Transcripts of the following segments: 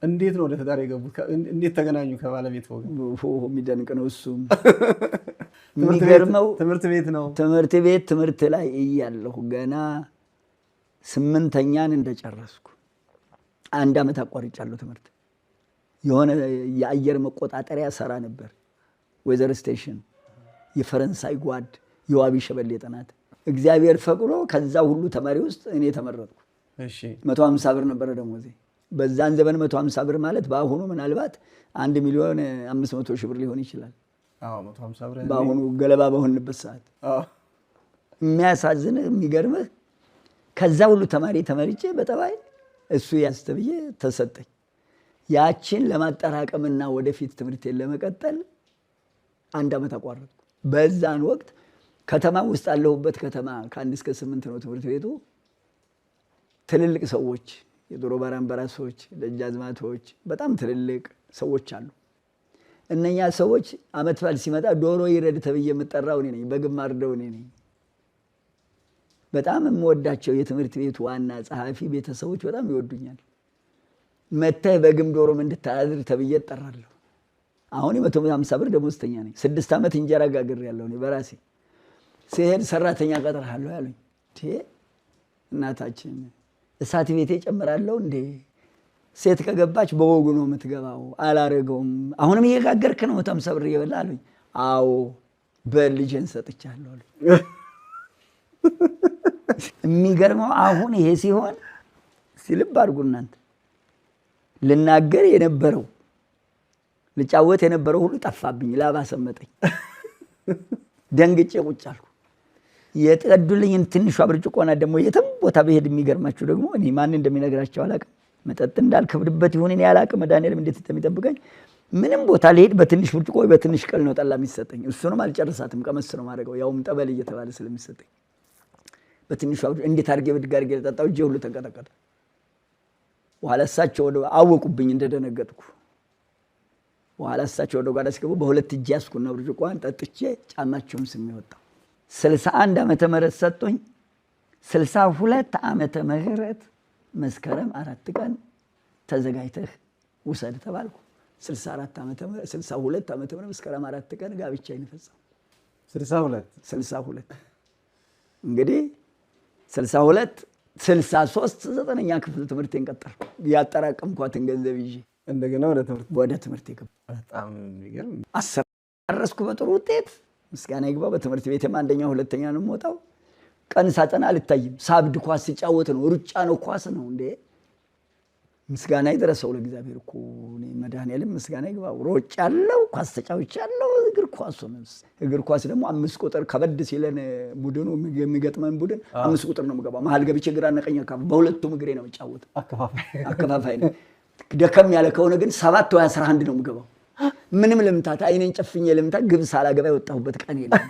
እንዴት ነው ወደ ትዳር የገቡት? እንዴት ተገናኙ ከባለቤት ወገን? የሚደንቅ ነው እሱም። የሚገርመው ትምህርት ቤት ነው። ትምህርት ላይ እያለሁ ገና 8ኛን እንደጨረስኩ 1 ዓመት አቋርጫለሁ ትምህርት። የሆነ የአየር መቆጣጠሪያ ሰራ ነበር፣ ዌዘር ስቴሽን፣ የፈረንሳይ ጓድ፣ የዋቢ ሸበሌ ጥናት። እግዚአብሔር ፈቅዶ ከዛ ሁሉ ተማሪ ውስጥ እኔ ተመረጥኩ። እሺ 150 ብር ነበረ ደሞዜ። በዛን ዘመን 150 ብር ማለት በአሁኑ ምናልባት 1,500,000 ብር ሊሆን ይችላል። አዎ 150 ብር በአሁኑ ገለባ በሆንበት ሰዓት። የሚያሳዝንህ የሚገርምህ ከዛ ሁሉ ተማሪ ተመርጬ በጠባይ እሱ ያስተብዬ ተሰጠኝ። ያችን ለማጠራቀምና ወደፊት ትምህርቴን ለመቀጠል 1 ዓመት አቋረጥኩ። በዛን ወቅት ከተማ ውስጥ አለሁበት ከተማ ከ1 እስከ 8 ነው ትምህርት ቤቱ። ትልልቅ ሰዎች፣ የዶሮ ባራምባራሶች፣ ደጃዝማቶች፣ በጣም ትልልቅ ሰዎች አሉ። እነኛ ሰዎች አመት በዓል ሲመጣ ዶሮ ይረድ ተብዬ የምጠራው እኔ ነኝ። በግም ማርደው እኔ ነኝ። በጣም የምወዳቸው የትምህርት ቤቱ ዋና ጸሐፊ ቤተሰቦች በጣም ይወዱኛል። መተህ በግም ዶሮም እንድታድር ተብዬ እጠራለሁ። አሁን 150 ብር ደሞዝተኛ ነኝ። 6 ዓመት እንጀራ ጋግሬያለሁ እኔ በራሴ። ሲሄድ ሰራተኛ ቀጥረሃለሁ ያሉኝ። እናታችን እሳት ቤቴ ጨምራለሁ እንዴ? ሴት ከገባች በወጉ ነው የምትገባው። አላረገውም። አሁንም እየጋገርክ ነው 150 ብር እየበላ አሉኝ። አዎ በልጄን ሰጥቻለሁ አሉኝ። የሚገርመው አሁን ይሄ ሲሆን ሲልብ አድርጉ እናንተ። ልናገር የነበረው ልጫወት የነበረው ሁሉ ጠፋብኝ። ላባ ሰመጠኝ። ደንግጬ ቁጭ አልኩ። የጠዱልኝን ትንሿ ብርጭቆና ደግሞ የትም ቦታ በሄድ የሚገርማችሁ ደግሞ እኔ ማን እንደሚነግራቸው አላቅም። መጠጥ እንዳልከብድበት ይሁን እኔ አላቅም። መድኃኒዓለም እንዴት እንደሚጠብቀኝ ምንም ቦታ ልሄድ በትንሽ ብርጭቆ ወይ በትንሽ ቀል ነው ጠላ የሚሰጠኝ። እሱንም አልጨርሳትም፣ ቀመስ ነው ማድረገው፣ ያውም ጠበል እየተባለ ስለሚሰጠኝ በትንሿ እንዴት አድርጌ ብድግ አድርጌ ልጠጣው እጄ ሁሉ ተንቀጠቀጠ። በኋላ እሳቸው ወደ አወቁብኝ እንደደነገጥኩ። በኋላ እሳቸው ወደ ጓዳ ሲገቡ በሁለት እጄ ያዝኩና ብርጭቆዋን ጠጥቼ ጫማቸውን ስሜ ወጣሁ። 61 ዓመተ ምህረት ሰጡኝ። 62 ዓመተ ምህረት መስከረም 4 ቀን ተዘጋጅተህ ውሰድ ተባልኩ። 62 ዓመተ ምህረት መስከረም 4 ቀን ጋብቻዬን ፈጸምኩ። 62 እንግዲህ 62 63 9ኛ ክፍል ትምህርቴን ቀጠልኩ። ያጠራቀምኳትን ገንዘብ ይዤ እንደገና ወደ ትምህርት ገባሁ። በጣም የሚገርም አሰራረስኩ በጥሩ ውጤት። ምስጋና ይግባው። በትምህርት ቤትም 1ኛ 2ኛ ነው የምወጣው። ቀን ሳጠና አልታይም። ሳብድ ኳስ ሲጫወት ነው፣ ሩጫ ነው፣ ኳስ ነው እንዴ። ምስጋና ይድረሰው ለእግዚአብሔር እኮ እኔ መድኃኒዓለም ምስጋና ይግባው። ሮጫለሁ፣ ኳስ ተጫውቻለሁ። እግር ኳስ ደግሞ 5 ቁጥር ከበድ ሲለን ቡድኑ የሚገጥመን ቡድን 5 ቁጥር ነው የምገባው። መሀል ገብቼ ግራና ቀኝ በሁለቱም እግሬ ነው የምጫወተው። አከፋፋይ ነው። ደከም ያለ ከሆነ ግን 7 ወይ 11 ነው የምገባው። ምንም ልምታት አይኔን ጨፍኜ ልምታት ግብ ሳላገባ የወጣሁበት ቀን የለም።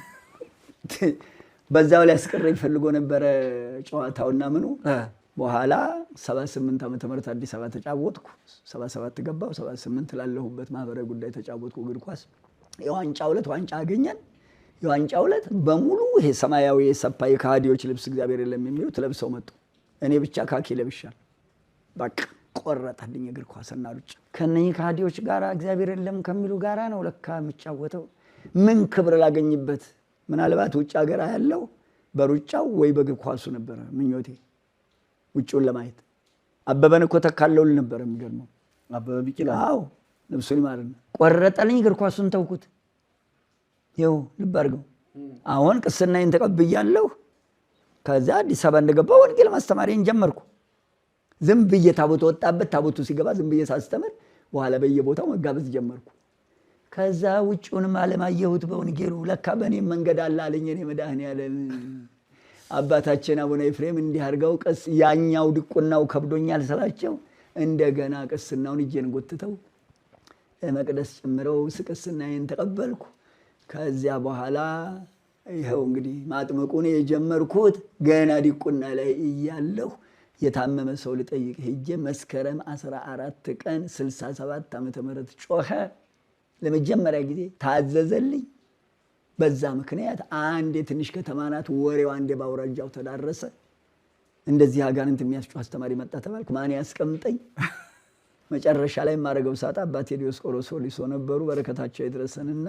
በዛው ላይ አስቀረኝ ፈልጎ ነበረ ጨዋታውና ምኑ። በኋላ 78 ዓመተ ምህረት አዲስ አበባ ተጫወትኩ። 77 ገባሁ። 78 ላለሁበት ማህበራዊ ጉዳይ ተጫወትኩ እግር ኳስ። የዋንጫ ዕለት ዋንጫ አገኘን። የዋንጫ ዕለት በሙሉ ይሄ ሰማያዊ የሰፋ የካዲዎች ልብስ እግዚአብሔር የለም የሚሉት ለብሰው መጡ። እኔ ብቻ ካኪ ለብሻለሁ። በቃ ቆረጠልኝ እግር ኳስና ሩጫ። ከነኚህ ካዲዎች ጋራ እግዚአብሔር የለም ከሚሉ ጋራ ነው ለካ የምጫወተው። ምን ክብር ላገኝበት። ምናልባት ውጭ ሀገር ያለው በሩጫው ወይ በእግር ኳሱ ነበረ ምኞቴ ውጭውን ለማየት። አበበን እኮ ተካለውል ነበር የሚገርመው አበበ ቢቂላ። አዎ ልብሱን ይማርና ቆረጠልኝ። እግር ኳሱን ተውኩት። ይኸው ልብ አድርገው። አሁን ቅስናዬን ተቀብያለሁ። ከዛ አዲስ አበባ እንደገባሁ ወንጌል ማስተማሪያን ጀመርኩ። ዝም ብዬ ታቦት ወጣበት። ታቦቱ ሲገባ ዝም ብዬ ሳስተምር በኋላ በየቦታው መጋበዝ ጀመርኩ። ከዛ ውጭውንም አለማየሁት በወንጌሉ። ለካ በእኔም መንገድ አለ አለኝ እኔ መድኃኒዓለም። አባታችን አቡነ ኤፍሬም እንዲህ አድርገው ቀስ ያኛው ድቁናው ከብዶኛል ስላቸው እንደገና ቅስናውን እጄን ጎትተው መቅደስ ጨምረው ቅስናዬን ተቀበልኩ። ከዚያ በኋላ ይኸው እንግዲህ ማጥመቁን የጀመርኩት ገና ዲቁና ላይ እያለሁ የታመመ ሰው ልጠይቅ ሄጄ መስከረም 14 ቀን 67 ዓመተ ምህረት ጮኸ። ለመጀመሪያ ጊዜ ታዘዘልኝ። በዛ ምክንያት አንድ የትንሽ ከተማ ናት፣ ወሬው አንዴ ባውራጃው ተዳረሰ። እንደዚህ አጋንንት የሚያስጮህ አስተማሪ መጣ ተባልኩ። ማን ያስቀምጠኝ? መጨረሻ ላይ የማደርገው ሳጣ አባቴ ዲዮስቆሮስ ወሊሶ ነበሩ። በረከታቸው ይድረሰንና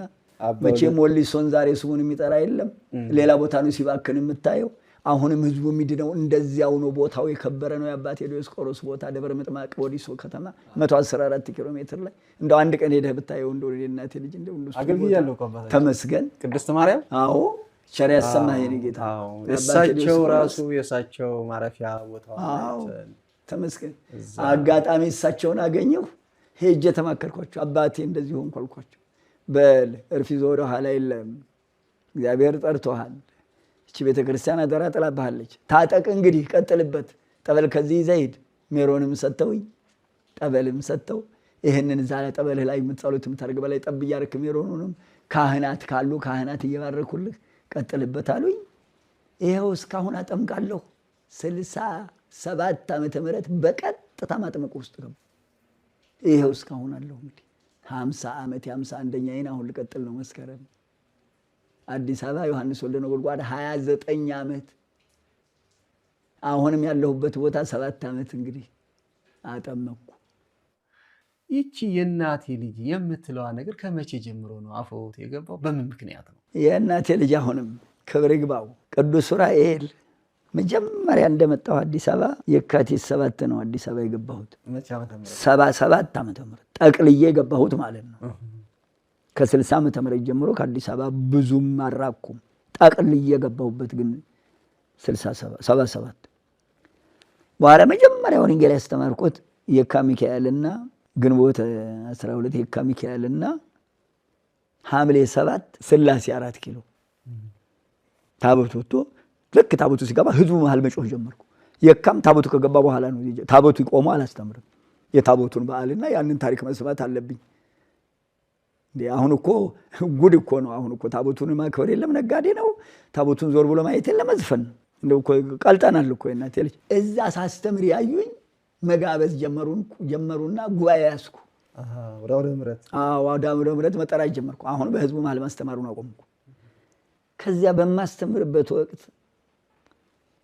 መቼም ወሊሶን ዛሬ ስሙን የሚጠራ የለም። ሌላ ቦታ ነው ሲባክን የምታየው። አሁንም ህዝቡ የሚድነው እንደዚያው ነው። ቦታው የከበረ ነው። የአባቴ ዲዮስቆሮስ ቦታ ደብረ ምጥማቅ ወሊሶ ከተማ 114 ኪሎ ሜትር ላይ እንደው አንድ ቀን ሄደህ ብታየው እንደው የእናቴ ልጅ እንደው አገልግያለሁ እኮ አባታችን ተመስገን ቅድስት ማርያም። አዎ ቸር ያሰማህ የኔ ጌታ። እሳቸው ራሱ የእሳቸው ማረፊያ ቦታው ተመስገን። አጋጣሚ እሳቸውን አገኘሁ። ሄጄ ተማከርኳቸው። አባቴ እንደዚህ ሆንኩ አልኳቸው። በል እርፍ ይዞ ወደ ኋላ የለም፣ እግዚአብሔር ጠርቶሃል። እቺ ቤተክርስቲያን አደራ ጥላብሃለች። ታጠቅ እንግዲህ ቀጥልበት። ጠበል ከዚህ ይዘህ ሂድ። ሜሮንም ሰጥተውኝ ጠበልም ሰጥተው ይህንን እዛ ላይ ጠበልህ ላይ የምትጸሉት የምታደርግ በላይ ጠብ እያደረክ ሜሮኑንም ካህናት ካሉ ካህናት እየባረኩልህ ቀጥልበት አሉኝ። ይኸው እስካሁን አጠምቃለሁ። 67 ዓመተ ምህረት በቀጥታ ማጥመቅ ውስጥ ገባ። ይኸው እስካሁን አለሁ። እንግዲህ 50 ዓመት የ51ኛዬን አሁን ልቀጥል ነው መስከረም። አዲስ አበባ ዮሐንስ ወልደ ነጎድጓድ 29 ዓመት። አሁንም ያለሁበት ቦታ 7 ዓመት እንግዲህ አጠመቅኩ። ይቺ የእናቴ ልጅ የምትለዋ ነገር ከመቼ ጀምሮ ነው አፈውት የገባው? በምን ምክንያት ነው? የእናቴ ልጅ አሁንም ክብር ይግባው ቅዱስ ዑራኤል መጀመሪያ እንደመጣሁ አዲስ አበባ የካቲት 7 ነው አዲስ አበባ የገባሁት። 77 ዓመተ ምህረት ጠቅልዬ የገባሁት ማለት ነው። ከ60 ዓመተ ምህረት ጀምሮ ከአዲስ አበባ ብዙም አራኩም። ጠቅልዬ የገባሁበት ግን 77። በኋላ መጀመሪያ ወንጌል ያስተማርኩት የካ ሚካኤልና ግንቦት 12 የካ ሚካኤልና ሐምሌ 7 ስላሴ 4 ኪሎ ታቦት ወጥቶ ልክ ታቦቱ ሲገባ ህዝቡ መሃል መጮህ ጀመርኩ። የካም ታቦቱ ከገባ በኋላ ነው ታቦቱ ይቆሙ አላስተምርም። የታቦቱን በዓልና ያንን ታሪክ መስማት አለብኝ። አሁን እኮ ጉድ እኮ ነው። አሁን እኮ ታቦቱን ማክበር የለም ነጋዴ ነው። ታቦቱን ዞር ብሎ ማየት የለም መዝፈን እንደው እኮ ቀልጠናል እኮ እናቴ ልጅ። እዛ ሳስተምር ያዩኝ መጋበዝ ጀመሩና ጉባኤ ያስኩ። ወደ አውደ ምሕረት መጠራት ጀመርኩ። አሁን በህዝቡ መሃል ማስተማሩን አቆምኩ። ከዚያ በማስተምርበት ወቅት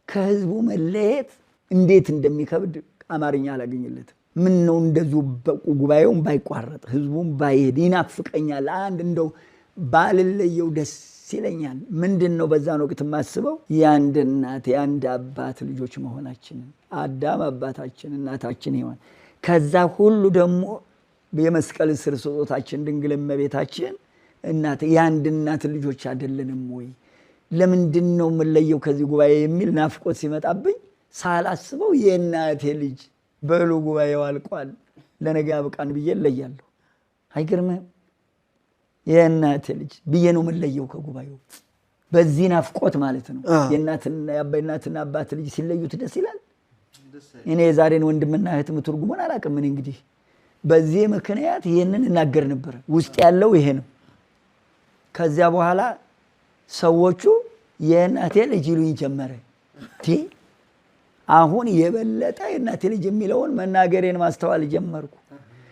ከህዝቡ መለየት እንዴት እንደሚከብድ አማርኛ አላገኝለትም። ምን ነው እንደዚሁ ጉባኤውን ባይቋረጥ ህዝቡን ባይሄድ ይናፍቀኛል። አንድ እንደው ባልለየው ደስ ይለኛል። ምንድን ነው በዛን ወቅት የማስበው የአንድ እናት የአንድ አባት ልጆች መሆናችንን፣ አዳም አባታችን እናታችን ሔዋን፣ ከዛ ሁሉ ደግሞ የመስቀል ስር ስጦታችን ድንግል እመቤታችን እናት የአንድ እናት ልጆች አይደለንም ወይ? ለምንድን ነው የምለየው ከዚህ ጉባኤ የሚል ናፍቆት ሲመጣብኝ ሳላስበው የእናቴ ልጅ በሉ ጉባኤው አልቋል ለነገ ያብቃን ብዬ እለያለሁ። አይገርምህም? የእናቴ ልጅ ብዬ ነው የምለየው ከጉባኤው። በዚህ ናፍቆት ማለት ነው። የእናትና አባት ልጅ ሲለዩት ደስ ይላል። እኔ የዛሬን ወንድምና እህት ትርጉሙን አላውቅም። እኔ እንግዲህ በዚህ ምክንያት ይሄንን እናገር ነበር። ውስጥ ያለው ይሄ ነው። ከዚያ በኋላ ሰዎቹ የእናቴ ልጅ ይሉኝ ጀመረ። አሁን የበለጠ የእናቴ ልጅ የሚለውን መናገሬን ማስተዋል ጀመርኩ።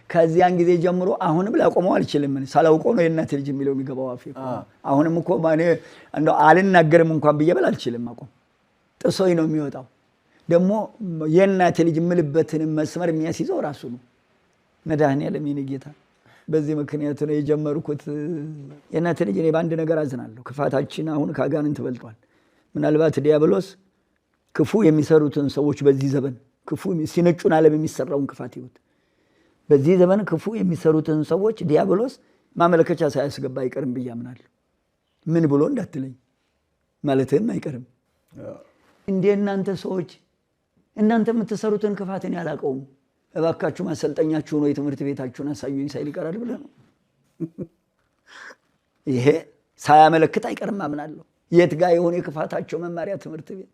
ከዚያን ጊዜ ጀምሮ አሁንም ላቆመው አልችልም። ሳላውቀው ነው የእናቴ ልጅ የሚለው የሚገባው አፌ። አሁንም እኮ ማኔ እንደው አልናገርም እንኳን ብዬ ብል አልችልም። አቆም ጥሶኝ ነው የሚወጣው። ደግሞ የእናቴ ልጅ የምልበትን መስመር የሚያስይዘው ራሱ ነው መድኃኔዓለም የኔ ጌታ። በዚህ ምክንያት ነው የጀመርኩት። የእናቴ ልጅ እኔ በአንድ ነገር አዝናለሁ። ክፋታችን አሁን ከአጋንንት በልጧል። ምናልባት ዲያብሎስ ክፉ የሚሰሩትን ሰዎች በዚህ ዘመን ክፉ ሲነጩን ዓለም የሚሰራውን ክፋት ይወት በዚህ ዘመን ክፉ የሚሰሩትን ሰዎች ዲያብሎስ ማመለከቻ ሳያስገባ አይቀርም ብዬ አምናለሁ። ምን ብሎ እንዳትለኝ ማለትም አይቀርም። እንደ እናንተ ሰዎች እናንተ የምትሰሩትን ክፋት እኔ አላውቀውም፣ እባካችሁ ማሰልጠኛችሁ ነው የትምህርት ቤታችሁን አሳዩኝ ሳይል ይቀራል ብለህ ነው። ይሄ ሳያመለክት አይቀርም አምናለሁ። የት ጋር የሆነ የክፋታቸው መማሪያ ትምህርት ቤት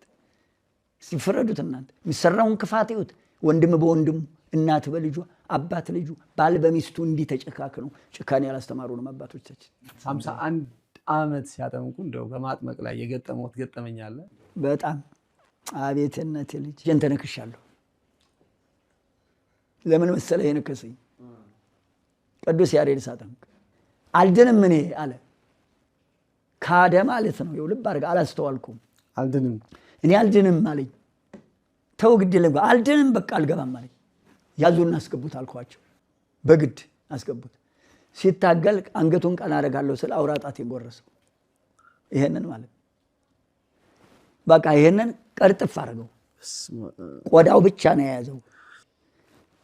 ሲፈረዱት እናንተ የሚሰራውን ክፋት ይሁት ወንድም በወንድሙ እናት በልጇ አባት ልጁ ባል በሚስቱ እንዲህ ተጨካክነው ጭካኔ ያላስተማሩንም አባቶቻችን 51 ዓመት ሲያጠምቁ እንደው በማጥመቅ ላይ የገጠመውት ገጠመኝ አለ? በጣም አቤት እናቴ ልጅ ጀን ተነክሻለሁ። ለምን መሰለህ የነከሰኝ? ቅዱስ ያሬድ ሳጠምቅ አልድንም እኔ አለ። ካደ ማለት ነው። ይኸው ልብ አድርገህ አላስተዋልኩም። አልድንም እኔ አልድንም አለኝ። ተው ግድ የለም አልድንም በቃ አልገባም አለኝ። ያዙን አስገቡት አልኳቸው። በግድ አስገቡት። ሲታገል አንገቱን ቀና አደርጋለሁ ስለ አውራ ጣቴን ጎረሰው። ይሄንን ማለት በቃ ይሄንን ቀርጥፍ አደረገው። ቆዳው ብቻ ነው የያዘው።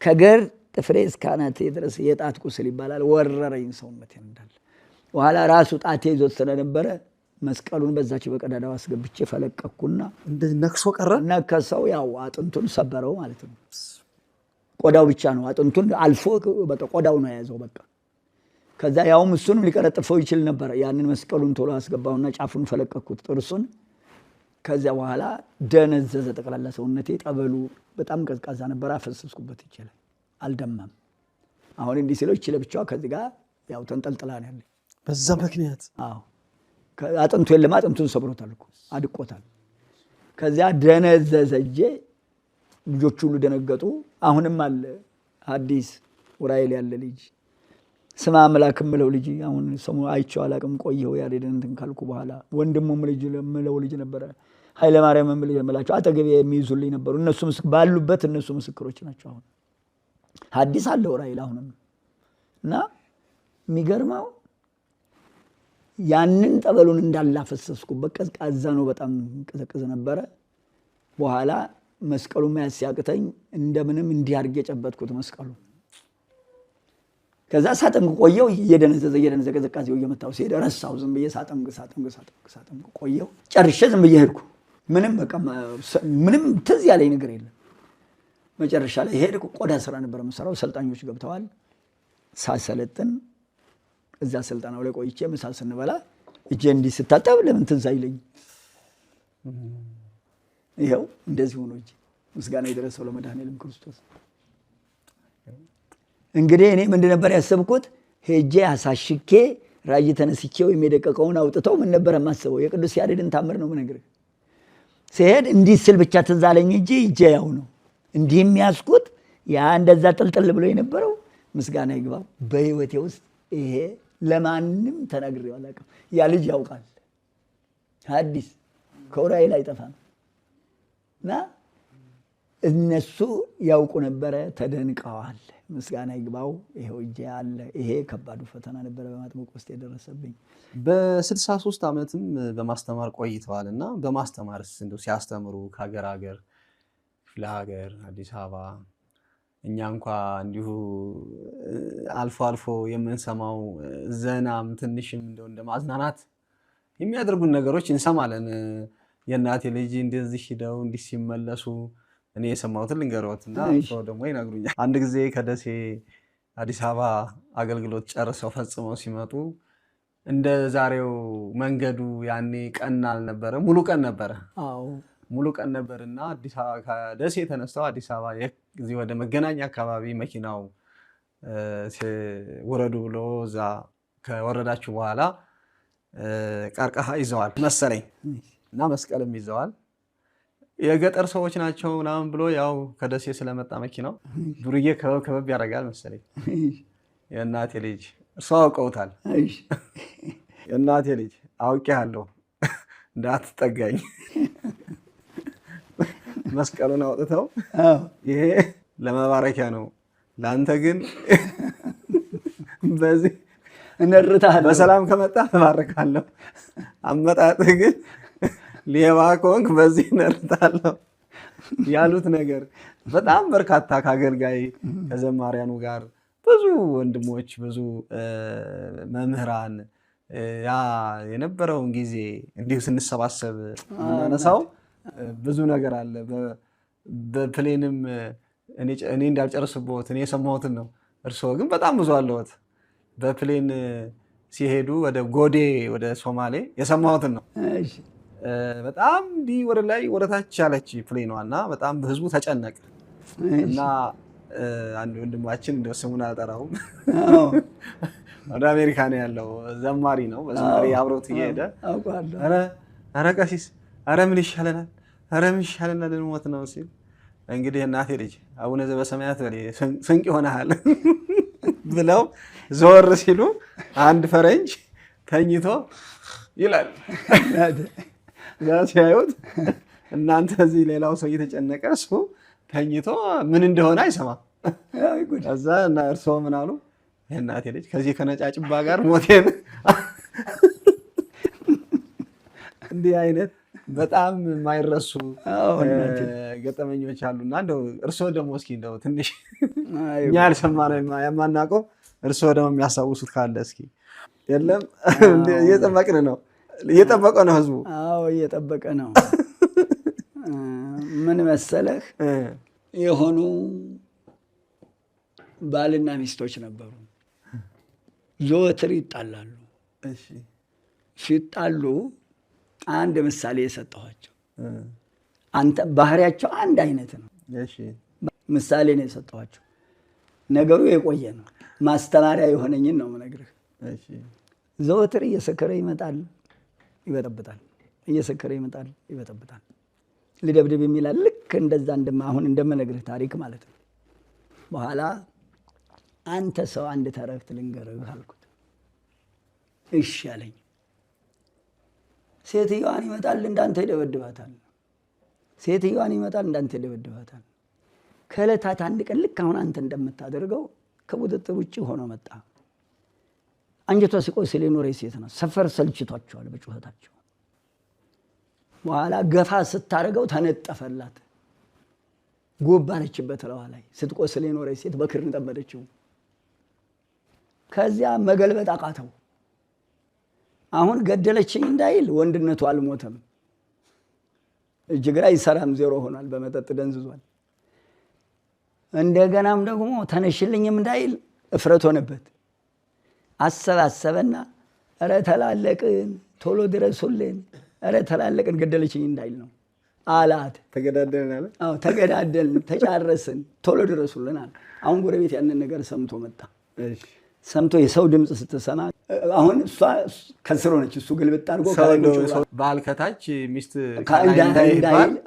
ከገር ጥፍሬ እስከ አናቴ ድረስ የጣት ቁስል ይባላል። ወረረኝ ሰውነቴን እንዳለ። በኋላ ራሱ ጣቴ ይዞት ስለነበረ መስቀሉን በዛች በቀዳዳው አስገብቼ ፈለቀኩና እንደዚህ ነክሶ ቀረ። ነከሰው። ያው አጥንቱን ሰበረው ማለት ነው። ቆዳው ብቻ ነው አጥንቱን አልፎ በቃ ቆዳው ነው የያዘው በቃ። ከዛ ያውም እሱንም ሊቀረጥፈው ይችል ነበር። ያንን መስቀሉን ቶሎ አስገባውና ጫፉን ፈለቀኩት ጥርሱን። ከዚያ በኋላ ደነዘዘ ጠቅላላ ሰውነቴ። ጠበሉ በጣም ቀዝቃዛ ነበር። አፈሰስኩበት ይችላል፣ አልደማም። አሁን እንዲህ ሲለው ይችላል ብቻዋ ከዚህ ጋር ያው ተንጠልጥላ ነው ያለኝ በዛ ምክንያት። አዎ አጥንቱ የለም፣ አጥንቱን ሰብሮታል እኮ አድቆታል። ከዚያ ደነዘዘ እጄ። ልጆቹ ሁሉ ደነገጡ። አሁንም አለ ሐዲስ ዑራኤል ያለ ልጅ ስማ አምላክ ምለው ልጅ አሁን ሰሙ አይቼው አላቅም ቆየው ያሬድን እንትን ካልኩ በኋላ ወንድሙም ልጅ ምለው ልጅ ነበረ ኃይለ ማርያም ምለው የምላቸው አጠገቤ የሚይዙልኝ ነበሩ። እነሱ ባሉበት እነሱ ምስክሮች ናቸው። አሁን ሐዲስ አለ ዑራኤል አሁንም እና የሚገርመው ያንን ጠበሉን እንዳላፈሰስኩበት ቀዝቃዛ ነው፣ በጣም ቀዘቀዘ ነበረ። በኋላ መስቀሉ መያዝ ሲያቅተኝ እንደምንም እንዲህ አድርጌ ጨበጥኩት መስቀሉ። ከዛ ሳጠምቅ ቆየው። እየደነዘዘ ቅዝቃዜው እየመታው ሲሄድ ረሳው። ዝም ብዬ ሳጠምቅ ቆየው። ጨርሼ ዝም ብዬ ሄድኩ። ምንም ትዝ ያለኝ ነገር የለም። መጨረሻ ላይ ሄድኩ። ቆዳ ስራ ነበር የምሰራው። ሰልጣኞች ገብተዋል። ሳሰለጥን እዛ ስልጠናው ላይ ቆይቼ ምሳ ስንበላ እጄ እንዲህ ስታጠብ ለምን ትዝ አይለኝ? ይኸው እንደዚህ ሆኖ እጄ ምስጋና ይድረሰው ለመድኃኔዓለም ክርስቶስ። እንግዲህ እኔ ምንድን ነበር ያሰብኩት? ሄጄ አሳሽኬ ራእይ ተነስቼው የሚደቀቀውን አውጥተው ምን ነበር የማስበው? የቅዱስ ያሬድን ታምር ነው የምነግርህ። ሲሄድ እንዲህ ስል ብቻ ትዝ አለኝ እንጂ እጄ ያው ነው። እንዲህ የሚያስኩት ያ እንደዛ ጥልጥል ብሎ የነበረው ምስጋና ይግባው በህይወቴ ውስጥ ይሄ ለማንም ተናግሬው አላውቅም። ያ ልጅ ያውቃል። ሐዲስ ከዑራኤል አይጠፋም። እና እነሱ ያውቁ ነበረ፣ ተደንቀዋል። ምስጋና ይግባው ይሄው እጄ አለ። ይሄ ከባዱ ፈተና ነበረ በማጥመቅ ውስጥ የደረሰብኝ። በ63 ዓመትም በማስተማር ቆይተዋል እና በማስተማርስ እንደው ሲያስተምሩ ከሀገር ሀገር ክፍለ ሀገር አዲስ አበባ እኛ እንኳ እንዲሁ አልፎ አልፎ የምንሰማው ዘናም ትንሽም እንደው እንደማዝናናት የሚያደርጉን ነገሮች እንሰማለን። የእናቴ ልጅ እንደዚህ ሂደው እንዲህ ሲመለሱ እኔ የሰማሁትን ልንገሮትና ሰው ደግሞ ይነግሩኛል። አንድ ጊዜ ከደሴ አዲስ አበባ አገልግሎት ጨርሰው ፈጽመው ሲመጡ እንደ ዛሬው መንገዱ ያኔ ቀን አልነበረ፣ ሙሉ ቀን ነበረ። ሙሉ ቀን ነበርና ከደሴ ተነስተው አዲስ አበባ እዚህ ወደ መገናኛ አካባቢ መኪናው ወረዱ ብሎ እዛ ከወረዳችሁ በኋላ ቀርቀሃ ይዘዋል መሰለኝ እና መስቀልም ይዘዋል። የገጠር ሰዎች ናቸው ምናምን ብሎ ያው ከደሴ ስለመጣ መኪናው ዱርዬ ከበብ ያደርጋል መሰለኝ። የእናቴ ልጅ እርሷ አውቀውታል። የእናቴ ልጅ አውቄሃለሁ እንዳትጠጋኝ መስቀሉን አውጥተው ይሄ ለመባረኪያ ነው፣ ለአንተ ግን በዚህ እነርታለሁ፣ በሰላም ከመጣ እባርካለሁ፣ አመጣጥህ ግን ሌባ ከሆንክ በዚህ እነርታለሁ ያሉት ነገር በጣም በርካታ ከአገልጋይ ከዘማሪያኑ ጋር ብዙ ወንድሞች ብዙ መምህራን ያ የነበረውን ጊዜ እንዲሁ ስንሰባሰብ እናነሳው ብዙ ነገር አለ። በፕሌንም እኔ እንዳልጨርስቦት እኔ የሰማሁትን ነው። እርስዎ ግን በጣም ብዙ አለዎት። በፕሌን ሲሄዱ ወደ ጎዴ ወደ ሶማሌ የሰማሁትን ነው። በጣም እንዲህ ወደ ላይ ወደ ታች ያለች ፕሌኗ እና በጣም ህዝቡ ተጨነቀ እና አንድ ወንድማችን እንደ ስሙን አልጠራውም ወደ አሜሪካ ነው ያለው፣ ዘማሪ ነው። በዘማሪ አብሮት እየሄደ ኧረ ቀሲስ ኧረ ምን ይሻለናል፣ ኧረ ምን ይሻለናል ልንሞት ነው ሲል እንግዲህ እናቴ ልጅ አቡነ ዘበሰማያት ስንቅ ይሆናል ብለው ዞር ሲሉ አንድ ፈረንጅ ተኝቶ ይላል። ሲያዩት እናንተ እዚህ ሌላው ሰው እየተጨነቀ እሱ ተኝቶ ምን እንደሆነ አይሰማም። እዛ እና እርስዎ ምን አሉ? የእናቴ ልጅ ከዚህ ከነጫጭባ ጋር ሞቴን። እንዲህ አይነት በጣም የማይረሱ ገጠመኞች አሉና እንደው እርስዎ ደግሞ እስኪ እንደው ትንሽ እኛ ያልሰማነው የማናውቀው እርስዎ ደግሞ የሚያስታውሱት ካለ እስኪ። የለም እየጠበቅን ነው፣ እየጠበቀ ነው ህዝቡ። አዎ እየጠበቀ ነው። ምን መሰለህ የሆኑ ባልና ሚስቶች ነበሩ። ዘወትር ይጣላሉ። ሲጣሉ አንድ ምሳሌ የሰጠኋቸው አንተ ባህሪያቸው አንድ አይነት ነው። ምሳሌ ነው የሰጠኋቸው። ነገሩ የቆየ ነው። ማስተማሪያ የሆነኝን ነው የምነግርህ። ዘወትር እየሰከረ ይመጣል፣ ይበጠብጣል። እየሰከረ ይመጣል፣ ይበጠብጣል። ልደብድብ የሚላል ልክ እንደዛ አሁን እንደምነግርህ ታሪክ ማለት ነው። በኋላ አንተ ሰው አንድ ተረፍት ልንገርህ አልኩት። እሺ አለኝ። ሴትዮዋን ይመጣል እንዳንተ ይደበድባታል። ሴትዮዋን ይመጣል እንዳንተ ይደበድባታል። ከዕለታት አንድ ቀን ልክ አሁን አንተ እንደምታደርገው ከቁጥጥር ውጭ ሆኖ መጣ። አንጀቷ ሲቆስል የኖረ ሴት ነው። ሰፈር ሰልችቷቸዋል በጩኸታቸው። በኋላ ገፋ ስታደርገው ተነጠፈላት። ጎባለችበት ለዋ ላይ ስትቆስል የኖረ ሴት በክርን ጠመደችው። ከዚያ መገልበጥ አቃተው። አሁን ገደለችኝ እንዳይል ወንድነቱ አልሞተም። እጅግራ ይሰራም ዜሮ ሆኗል። በመጠጥ ደንዝዟል። እንደገናም ደግሞ ተነሽልኝም እንዳይል እፍረት ሆነበት። አሰባሰበና ኧረ ተላለቅን፣ ቶሎ ድረሱልን፣ ኧረ ተላለቅን፣ ገደለችኝ እንዳይል ነው አላት። ተገዳደልን አለ። አዎ ተገዳደልን፣ ተጫረስን፣ ቶሎ ድረሱልን አለ። አሁን ጎረቤት ያንን ነገር ሰምቶ መጣ። ሰምቶ የሰው ድምፅ ስትሰማ አሁን እሷ ከስር ሆነች። እሱ ግልብጥ አድርጎ ባል ከታች ሚስት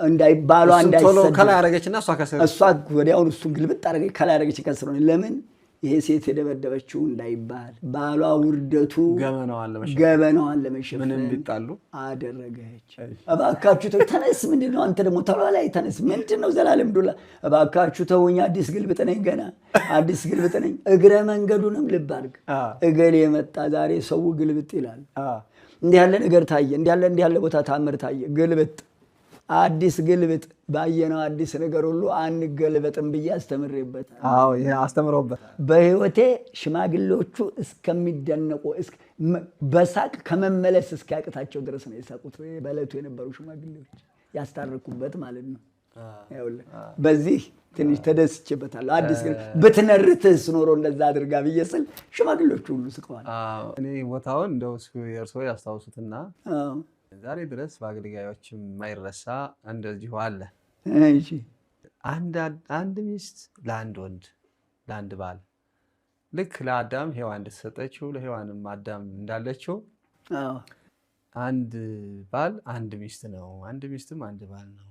እንዳይባሏ ከላይ አደረገችና እሷ ወዲያውኑ እሱን ግልብጥ አደረገች። ከላይ አደረገች ከስር ሆነች። ለምን ይሄ ሴት የደበደበችው እንዳይባል ባሏ ውርደቱ ገበናዋን ለመሸፈን ምንም ቢጣሉ አደረገች። እባካችሁ ተው፣ ተነስ። ምንድን ነው አንተ ደግሞ ተሏ ላይ ተነስ። ምንድን ነው ዘላለም ዱላ? እባካችሁ ተውኝ፣ አዲስ ግልብጥ ነኝ፣ ገና አዲስ ግልብጥ ነኝ። እግረ መንገዱንም ልብ አድርግ። እገሌ የመጣ ዛሬ ሰው ግልብጥ ይላል። እንዲህ ያለ ነገር ታየ፣ እንዲህ ያለ ቦታ ታምር ታየ። ግልብጥ፣ አዲስ ግልብጥ። ባየነው አዲስ ነገር ሁሉ አንገልበጥም ብዬ አስተምሬበታል። አዎ ይሄ አስተምሮበት በህይወቴ ሽማግሌዎቹ እስከሚደነቁ በሳቅ ከመመለስ እስኪያቅታቸው ድረስ ነው የሳቁት። በዕለቱ የነበሩ ሽማግሌዎች ያስታረኩበት ማለት ነው። በዚህ ትንሽ ተደስቼበታለሁ። አዲስ ግን ብትነርትህስ ኖሮ እንደዛ አድርጋ ብዬ ስል ሽማግሌዎቹ ሁሉ ስቀዋል። እኔ ቦታውን እንደው እርስዎ ያስታውሱትና ዛሬ ድረስ በአገልጋዮች የማይረሳ እንደዚሁ አለ። አንድ ሚስት ለአንድ ወንድ ለአንድ ባል ልክ ለአዳም ሔዋን እንደተሰጠችው ለሔዋንም አዳም እንዳለችው አንድ ባል አንድ ሚስት ነው፣ አንድ ሚስትም አንድ ባል ነው።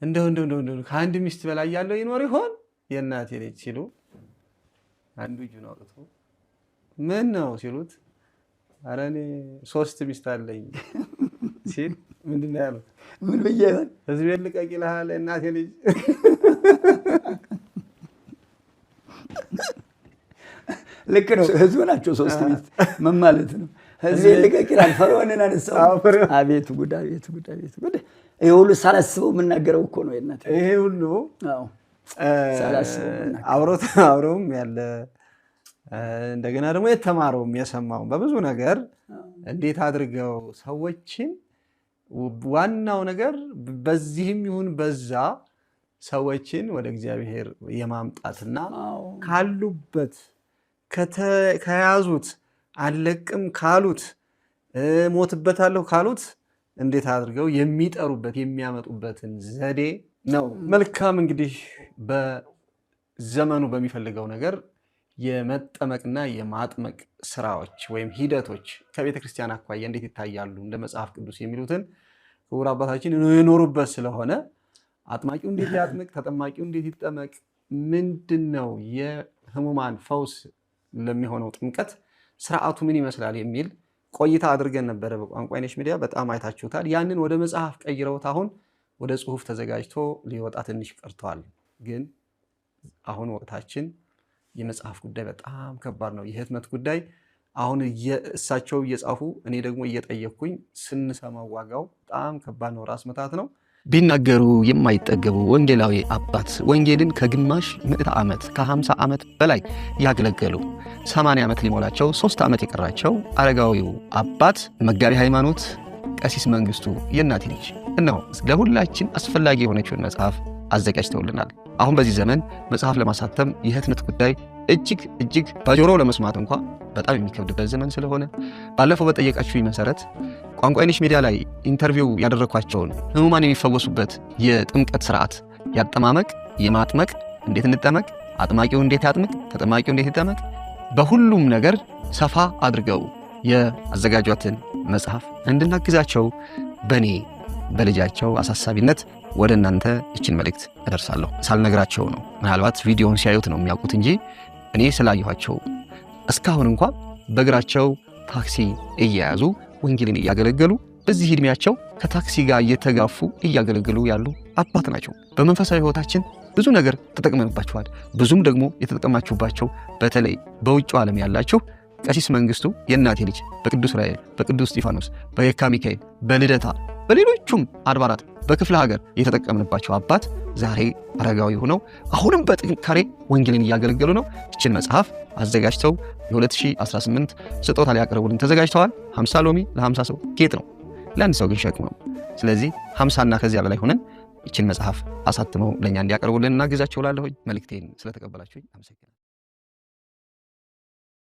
እንደው ከአንድ ሚስት በላይ ያለው ይኖር ይሆን የእናቴ ልጅ ሲሉ አንዱ እጁን አውጥቶ ምን ነው ሲሉት ኧረ እኔ 3 ሚስት አለኝ ሲል ምንድን ነው ያሉት? ምን ብዬ ይሆን? ህዝቤን ልቀቅ ይልሃል እናቴ ልጅ። ልክ ነው። ህዝብ ናቸው 3 ሚስት ምን ማለት ነው? ህዝቤን ልቀቅ ይላል። ፈርዖንን አነሳው። አቤት ጉድ፣ አቤት ጉድ፣ አቤት ጉድ። ይሄ ሁሉ ሳላስበው የምናገረው እኮ ነው የእናቴ። ይሄ ሁሉ አብረውም ያለ እንደገና ደግሞ የተማረውም የሰማውም በብዙ ነገር እንዴት አድርገው ሰዎችን ዋናው ነገር በዚህም ይሁን በዛ ሰዎችን ወደ እግዚአብሔር የማምጣትና ካሉበት ከያዙት አልለቅም ካሉት ሞትበታለሁ ካሉት እንዴት አድርገው የሚጠሩበት የሚያመጡበትን ዘዴ ነው። መልካም እንግዲህ በዘመኑ በሚፈልገው ነገር የመጠመቅና የማጥመቅ ስራዎች ወይም ሂደቶች ከቤተ ክርስቲያን አኳያ እንዴት ይታያሉ እንደ መጽሐፍ ቅዱስ የሚሉትን ክቡር አባታችን የኖሩበት ስለሆነ አጥማቂው እንዴት ያጥምቅ፣ ተጠማቂው እንዴት ይጠመቅ፣ ምንድነው የህሙማን ፈውስ ለሚሆነው ጥምቀት ስርዓቱ ምን ይመስላል የሚል ቆይታ አድርገን ነበረ በቋንቋ አይነሽ ሚዲያ። በጣም አይታችሁታል። ያንን ወደ መጽሐፍ ቀይረውት አሁን ወደ ጽሁፍ ተዘጋጅቶ ሊወጣ ትንሽ ቀርቷል። ግን አሁን ወቅታችን የመጽሐፍ ጉዳይ በጣም ከባድ ነው። የህትመት ጉዳይ አሁን እሳቸው እየጻፉ እኔ ደግሞ እየጠየቅኩኝ ስንሰማው ዋጋው በጣም ከባድ ነው። ራስ መታት ነው። ቢናገሩ የማይጠገቡ ወንጌላዊ አባት ወንጌልን ከግማሽ ምዕተ ዓመት ከ50 ዓመት በላይ ያገለገሉ 80 ዓመት ሊሞላቸው 3 ዓመት የቀራቸው አረጋዊው አባት መጋቢ ሃይማኖት ቀሲስ መንግስቱ የእናቴ ልጅ እነሆ ለሁላችን አስፈላጊ የሆነችውን መጽሐፍ አዘጋጅተውልናል። አሁን በዚህ ዘመን መጽሐፍ ለማሳተም የህትመት ጉዳይ እጅግ በጆሮ ለመስማት እንኳ በጣም የሚከብድበት ዘመን ስለሆነ ባለፈው በጠየቃችሁ መሰረት ቋንቋ አይነሽ ሚዲያ ላይ ኢንተርቪው ያደረኳቸውን ህሙማን የሚፈወሱበት የጥምቀት ስርዓት ያጠማመቅ የማጥመቅ እንዴት እንጠመቅ፣ አጥማቂው እንዴት ያጥምቅ፣ ተጠማቂው እንዴት ይጠመቅ፣ በሁሉም ነገር ሰፋ አድርገው የአዘጋጇትን መጽሐፍ እንድናግዛቸው በኔ በልጃቸው አሳሳቢነት ወደ እናንተ እችን መልእክት እደርሳለሁ። ሳልነግራቸው ነው። ምናልባት ቪዲዮውን ሲያዩት ነው የሚያውቁት እንጂ እኔ ስላየኋቸው እስካሁን እንኳን በእግራቸው ታክሲ እየያዙ ወንጌልን እያገለገሉ በዚህ ዕድሜያቸው ከታክሲ ጋር እየተጋፉ እያገለገሉ ያሉ አባት ናቸው። በመንፈሳዊ ህይወታችን ብዙ ነገር ተጠቅመንባቸዋል። ብዙም ደግሞ የተጠቀማችሁባቸው በተለይ በውጭው ዓለም ያላችሁ ቀሲስ መንግስቱ የእናቴ ልጅ በቅዱስ ራኤል፣ በቅዱስ እስጢፋኖስ፣ በየካ ሚካኤል፣ በልደታ በሌሎቹም አድባራት በክፍለ ሀገር የተጠቀምንባቸው አባት ዛሬ አረጋዊ ሆነው አሁንም በጥንካሬ ወንጌልን እያገለገሉ ነው። እችን መጽሐፍ አዘጋጅተው የ2018 ስጦታ ሊያቀርቡልን ተዘጋጅተዋል። 50 ሎሚ ለ50 ሰው ጌጥ ነው፣ ለአንድ ሰው ግን ሸክም ነው። ስለዚህ 50 እና ከዚያ በላይ ሆነን እችን መጽሐፍ አሳትመው ለእኛ እንዲያቀርቡልን እናግዛቸው እላለሁኝ። መልእክቴን ስለተቀበላችሁኝ አመሰግናለሁ።